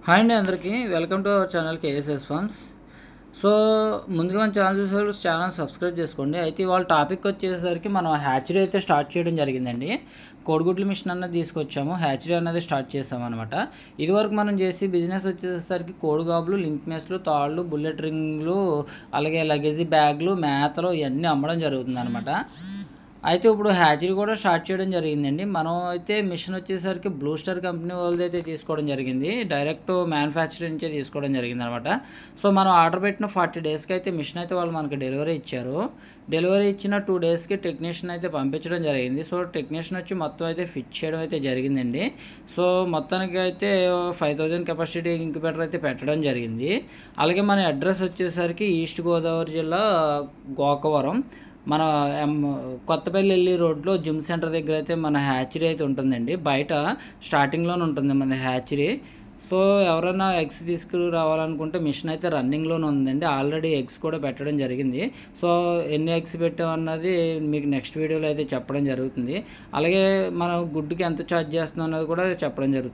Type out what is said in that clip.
Hi అండి అందరికీ welcome to our channel KSS farms. So ముందుగా మన ఛానల్ చూసేవాళ్ళు ఛానల్ సబ్స్క్రైబ్ చేసుకోండి. అయితే ఇవాళ టాపిక్ వచ్చేసరికి మనం హ్యాచరీ అయితే స్టార్ట్ చేయడం జరిగిందండి. కోడిగుడ్ల మిషన్ అన్నది తీసుకొచ్చాము, హ్యాచరీ అన్నది స్టార్ట్ చేసాము అనమాట. ఇదివరకు మనం చేసి బిజినెస్ వచ్చేసరికి కోడిగాబులు, లింక్ మెస్లు, తాళ్ళు, బుల్లెట్ రింగ్లు, అలాగే లగేజీ బ్యాగ్లు, మేతలు ఇవన్నీ అమ్మడం జరుగుతుంది అనమాట. అయితే ఇప్పుడు హ్యాచరీ కూడా స్టార్ట్ చేయడం జరిగిందండి. మనం అయితే మిషన్ వచ్చేసరికి బ్లూ స్టార్ కంపెనీ వాళ్ళది అయితే తీసుకోవడం జరిగింది. డైరెక్ట్ మ్యానుఫ్యాక్చరింగ్ నుంచే తీసుకోవడం జరిగింది అనమాట. సో మనం ఆర్డర్ పెట్టిన 40 డేస్కి అయితే మిషన్ అయితే వాళ్ళు మనకి డెలివరీ ఇచ్చారు. డెలివరీ ఇచ్చిన 2 డేస్కి టెక్నీషియన్ అయితే పంపించడం జరిగింది. సో టెక్నీషియన్ వచ్చి మొత్తం అయితే ఫిట్ చేయడం అయితే జరిగిందండి. సో మొత్తానికి అయితే 5000 కెపాసిటీ ఇంక్యుబేటర్ అయితే పెట్టడం జరిగింది. అలాగే మన అడ్రస్ వచ్చేసరికి ఈస్ట్ గోదావరి జిల్లా గోకవరం, మన కొత్తపల్లి వెళ్ళి రోడ్లో జిమ్ సెంటర్ దగ్గర అయితే మన హ్యాచరీ అయితే ఉంటుందండి. బయట స్టార్టింగ్లోనే ఉంటుంది మన హ్యాచరీ. సో ఎవరైనా ఎగ్స్ తీసుకురావాలనుకుంటే మిషన్ అయితే రన్నింగ్లోనే ఉందండి. ఆల్రెడీ ఎగ్స్ కూడా పెట్టడం జరిగింది. సో ఎన్ని ఎగ్స్ పెట్టామన్నది మీకు నెక్స్ట్ వీడియోలో అయితే చెప్పడం జరుగుతుంది. అలాగే మనం గుడ్డుకి ఎంత ఛార్జ్ చేస్తున్నాం అన్నది కూడా చెప్పడం జరుగుతుంది.